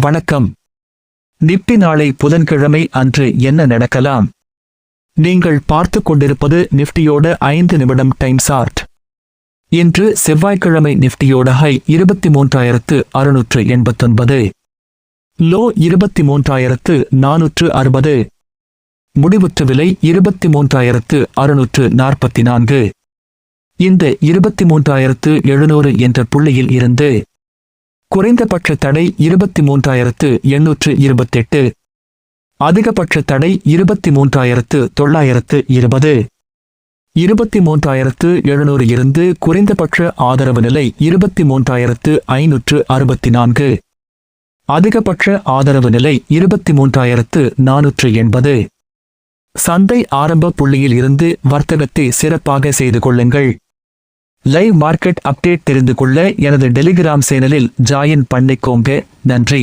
வணக்கம். நிப்டி நாளை புதன்கிழமை அன்று என்ன நடக்கலாம்? நீங்கள் பார்த்து கொண்டிருப்பது நிப்டியோட 5 நிமிடம் டைம் சார்ட். இன்று செவ்வாய்க்கிழமை நிப்டியோட ஹை 23,689, லோ 23,460, முடிவுற்ற விலை 23,644. இந்த 23,700 என்ற புள்ளியில் இருந்து குறைந்தபட்ச தடை 23,828, அதிகபட்ச தடை 23,920. 23,700 இருந்து குறைந்தபட்ச ஆதரவு நிலை 23,564, அதிகபட்ச ஆதரவு நிலை 23,480. சந்தை ஆரம்ப புள்ளியில் இருந்து வர்த்தகத்தை சிறப்பாக செய்து கொள்ளுங்கள். லைவ் மார்க்கெட் அப்டேட் தெரிந்து கொள்ள எனது டெலிகிராம் சேனலில் ஜாயின் பண்ணிக்கோங்க. நன்றி.